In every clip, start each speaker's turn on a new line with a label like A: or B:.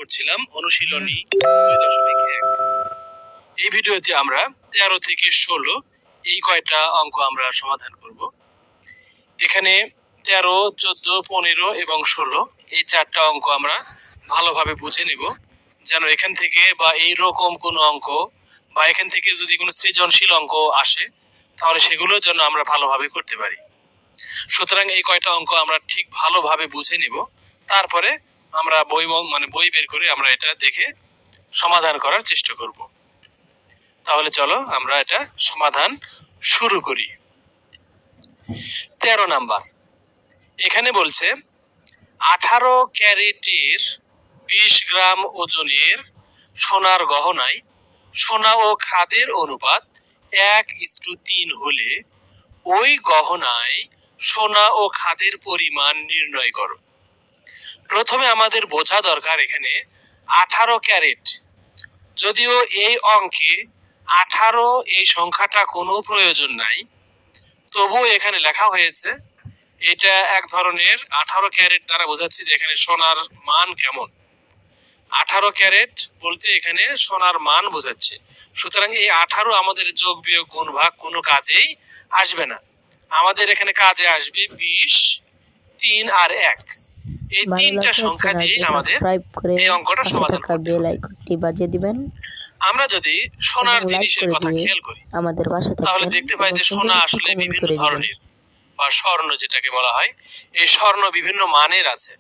A: করছিলাম অনুশীলনী 2.1। এই ভিডিওতে আমরা 13 থেকে 16 এই কয়টা অঙ্ক আমরা সমাধান করব। এখানে 13, 14, 15 এবং 16 এই চারটা অঙ্ক আমরা ভালোভাবে বুঝে নেব, যেন এখান থেকে বা এই রকম কোনো অঙ্ক বা এখান থেকে যদি কোনো সৃজনশীল অঙ্ক আসে তাহলে সেগুলো যেন আমরা ভালোভাবে করতে পারি। সুতরাং এই কয়টা অঙ্ক আমরা ঠিক ভালোভাবে বুঝে নিব, তারপরে আমরা বই বের করে আমরা এটা দেখে সমাধান করার চেষ্টা করব। তাহলে চলো আমরা এটা সমাধান শুরু করি। 13 নাম্বার এখানে বলছে 18 ক্যারেটের 20 গ্রাম ওজনের সোনার গহনায় সোনা ও খাদের অনুপাত 1:3 হলে ওই গহনায় সোনা ও খাদের পরিমাণ নির্ণয় করো। প্রথমে আমাদের বোঝা দরকার এখানে 18 ক্যারেট, যদিও এই অঙ্কে 18 এই সংখ্যাটা কোনো প্রয়োজন নাই, তবুও এখানে লেখা হয়েছে। এটা এক ধরনের 18 ক্যারেট দ্বারা বোঝাচ্ছি যে এখানে সোনার মান কেমন। 18 ক্যারেট বলতে এখানে সোনার মান বোঝাচ্ছে। সুতরাং এই 18 আমাদের যোগ বিয়োগ গুণ ভাগ কোনো কাজেই আসবে না। আমাদের এখানে কাজে আসবে 20, 3 আর 1। এই তিনটা সংখ্যা দিয়ে আমাদের এই অঙ্কটা সমাধান করতে হবে। আমরা যদি সোনার জিনিসের কথা খেয়াল করি তাহলে দেখতে পাই যে সোনা আসলে বিভিন্ন ধরনের, বা স্বর্ণ যেটাকে বলা হয়, এই স্বর্ণ বিভিন্ন মানের আছে।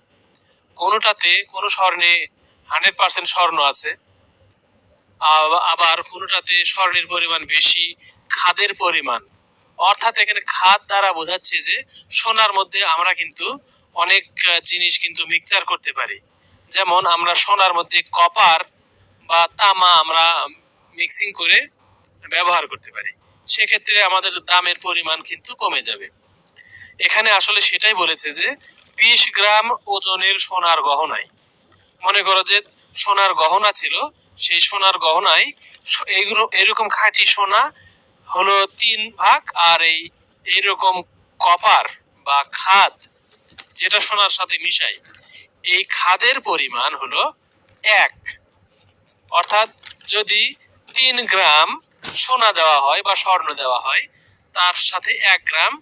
A: কোনোটাতে কোনো স্বর্ণে 100% স্বর্ণ আছে, আবার কোনোটাতে স্বর্ণের পরিমাণ বেশি, খাদের পরিমাণ, অর্থাৎ এখানে খাদ দ্বারা বোঝাচ্ছে যে সোনার মধ্যে আমরা কিন্তু অনেক জিনিস কিন্তু মিক্সচার করতে পারি। যেমন আমরা সোনার মধ্যে কপার বা তামা আমরা মিক্সিং করে ব্যবহার করতে পারি, সেক্ষেত্রে আমাদের দামের পরিমাণ কিন্তু কমে যাবে। এখানে আসলে সেটাই বলেছে যে 20 গ্রাম ওজনের সোনার গহনায়, মনে করো যে সোনার গহনা ছিল, সেই সোনার গহনায় এইগুলো এরকম খাঁটি সোনা হলো 3 ভাগ, আর এইরকম কপার বা খাদ যেটা সোনার সাথে মিশাই, এই খাদের পরিমাণ হলো 1। অর্থাৎ যদি 3 গ্রাম সোনা দেওয়া হয় বা স্বর্ণ দেওয়া হয়, তার সাথে 1 গ্রাম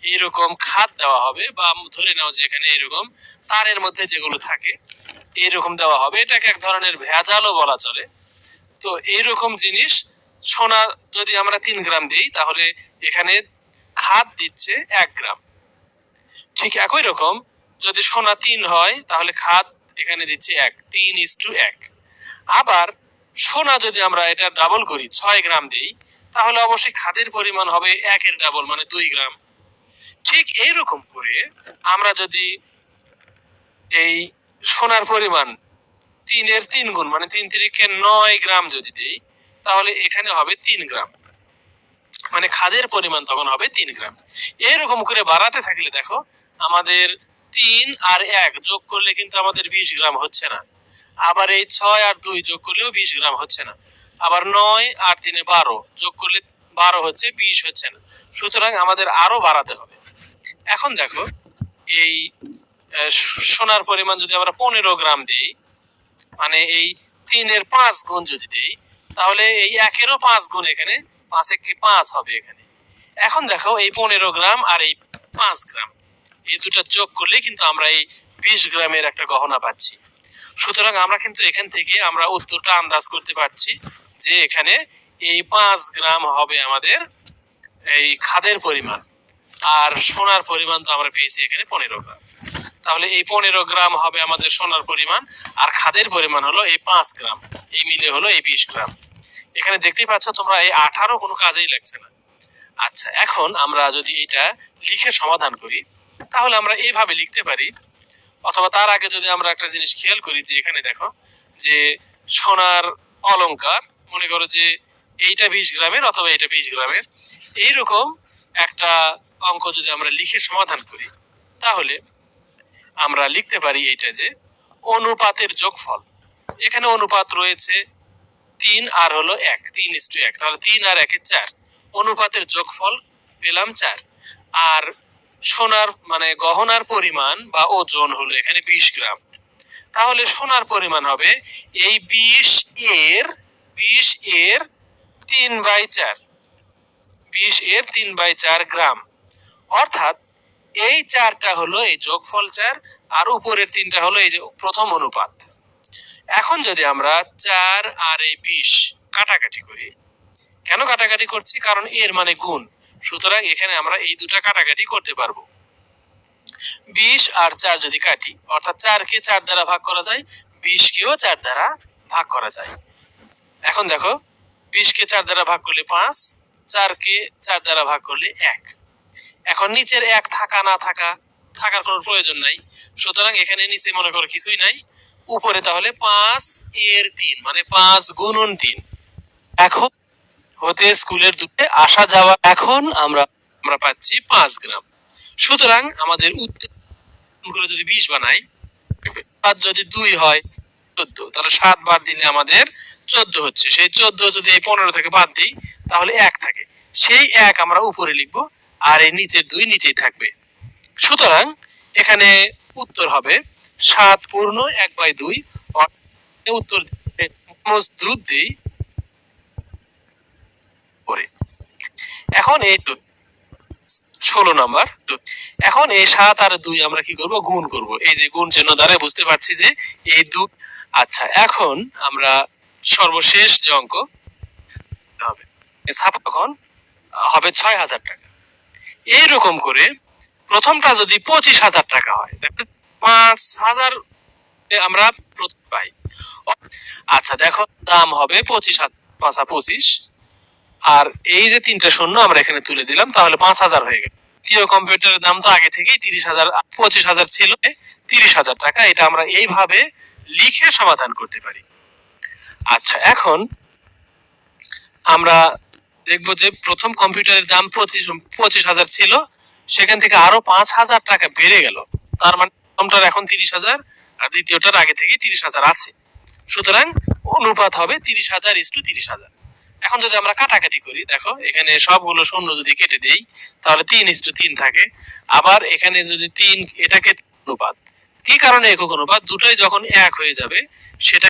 A: এইরকম খাদ দেওয়া হবে, বা ধরে নাও যে এখানে এরকম তারের মধ্যে যেগুলো থাকে এইরকম দেওয়া হবে। এটাকে এক ধরনের ভেজালও বলা চলে। তো এইরকম জিনিস সোনা যদি আমরা 3 গ্রাম দিই তাহলে এখানে খাদ দিচ্ছে 1 গ্রাম। ঠিক একই রকম যদি সোনা 3 হয় তাহলে খাদ এখানে দিচ্ছে 1, 3:1। আবার সোনা যদি আমরা এটা ডাবল করি 6 গ্রাম দিই তাহলে অবশ্যই খাদের পরিমাণ হবে 1 এর ডাবল, মানে 2 গ্রাম। ঠিক এইরকম করে আমরা যদি এই সোনার পরিমাণ 3 এর 3 গুণ, মানে 3 3 9 গ্রাম যদি দিই তাহলে এখানে হবে 3 গ্রাম, মানে খাদের পরিমাণ তখন হবে 3 গ্রাম। এরকম করে বাড়াতে থাকলে দেখো আমাদের 3 আর 1 যোগ করলে কিন্তু আমাদের 20 গ্রাম হচ্ছে না। আবার এই 6 আর 2 যোগ করলেও 20 গ্রাম হচ্ছে না। আবার 9 আর 3 12 যোগ করলে 12 হচ্ছে, 20 হচ্ছে না। সুতরাং আমাদের আরো বাড়াতে হবে। এখন দেখো এই সোনার পরিমাণ যদি আমরা 15 গ্রাম দিই, মানে এই 3 এর 5 গুণ যদি দিই তাহলে এই 1 এরও 5 গুণ, এখানে 5 × 5 হবে এখানে। এখন দেখো এই 15 গ্রাম আর এই 5 গ্রাম এই দুটো যোগ করলে কিন্তু আমরা এই 20 গ্রামের একটা গহনা পাচ্ছি। সুতরাং আমরা কিন্তু এখান থেকে আমরা উত্তরটা আন্দাজ করতে পারছি যে এখানে এই 5 গ্রাম হবে আমাদের এই খাদের পরিমাণ, আর সোনার পরিমাণ তো আমরা পেয়েছি এখানে 15 গ্রাম। তাহলে এই 15 গ্রাম হবে আমাদের সোনার পরিমাণ, আর খাদের পরিমাণ হলো এই 5 গ্রাম, এই মিলে হলো এই 20 গ্রাম। এখানে দেখতেই পাচ্ছ তোমরা এই 18 কোনো কাজেই লাগছে না। আচ্ছা, এখন আমরা যদি এটা লিখে সমাধান করি তাহলে আমরা এইভাবে লিখতে পারি, অথবা তার আগে যদি আমরা একটা জিনিস খেয়াল করি যে এখানে দেখো যে সোনার অলংকার, মনে করো যে এইটা 20 গ্রামের অথবা এটা 20 গ্রামের, এইরকম একটা অঙ্ক যদি আমরা লিখে সমাধান করি তাহলে আমরা লিখতে পারি এইটা যে অনুপাতের যোগফল। এখানে অনুপাত রয়েছে 3 আর হলো 1, 3:1, তাহলে 3 আর 1 4, অনুপাতের যোগফল পেলাম 4। আর সোনার মানে গহনার পরিমাণ বা ওজন হলো এখানে 20 গ্রাম, তাহলে সোনার পরিমাণ হবে এই 20 এর 3/4, 20 এর 3/4 গ্রাম। অর্থাৎ এই 4টা হলো এই যোগফল 4, আর উপরের 3টা হলো এই যে প্রথম অনুপাত। এখন যদি আমরা 4 আর এই 20 কাটাকাটি করি, কেন কাটাকাটি করছি? কারণ এর মানে গুণ, সুতরাং এখানে আমরা এই দুটা কাটাকাটি করতে পারবো। 20 আর 4 যদি কাটি, অর্থাৎ 4 কে 4 দ্বারা ভাগ করা যায়, 20 কেও 4 দ্বারা ভাগ করা যায়। এখন দেখো, 20 কে 4 দ্বারা ভাগ করলে 5, 4 কে 4 দ্বারা ভাগ করলে 1। এখন নিচের 1 থাকা না থাকা, থাকার কোনো প্রয়োজন নাই, সুতরাং এখানে নিচে মনে করো কিছুই নাই, উপরে তাহলে 5 এর 3 মানে 5 গুণন 3। এখন হতে স্কুলের দূরে আসা যাওয়া, এখন আমরা পাচ্ছি 5 গ্রাম। সুতরাং আমাদের উত্তর করে যদি 20 বানাই, 5 যদি 2 হয় 14, তাহলে 7 বাদ দিলে আমাদের 14 হচ্ছে। সেই 14 যদি এই 15 থেকে বাদ দিই তাহলে 1 থাকে, সেই 1 আমরা উপরে লিখবো, আর এই নিচের 2 নিচেই থাকবে। সুতরাং এখানে উত্তর হবে 7 পূর্ণ 1/2। উত্তর দ্রুত দিই পরে। এখন এই 16 নাম্বার। এখন এই 7 আর 2 আমরা কি করব? গুণ করব। এই যে গুণ চিহ্ন দ্বারা বুঝতে পারছি যে এই 2। আচ্ছা, এখন আমরা সর্বশেষ যে অঙ্ক হবে, তখন হবে 6000 টাকা। এইরকম করে প্রথমটা যদি 25,000 টাকা হয়, 5,000 আমরা প্রথম পাই। আচ্ছা দেখো, দাম হবে 25,000, 5 আর 25, আর এই যে 3টা শূন্য আমরা এখানে তুলে দিলাম, তাহলে 5,000 হয়ে গেল। তৃতীয় কম্পিউটারের দাম তো আগে থেকেই 30,000, 25,000 ছিল, 30,000 টাকা। এটা আমরা এইভাবে লিখে সমাধান করতে পারি। আচ্ছা, এখন আমরা দেখবো যে প্রথম কম্পিউটারের দাম 25,000 ছিল, সেখান থেকে আরো 5,000 টাকা বেড়ে গেল। তার মানে প্রথমটার এখন 30,000 আর দ্বিতীয়টার আগে থেকে 30,000 আছে। সুতরাং অনুপাত হবে 30,000:30,000। এখন যদি আমরা কাটাকাটি করি, দেখো এখানে সবগুলো শূন্য যদি কেটে দেই তাহলে 3:3 থাকে। আবার এখানে যদি 3, এটাকে অনুপাত, কি কারণে একক অনুপাত? দুটোই যখন 1 হয়ে যাবে সেটা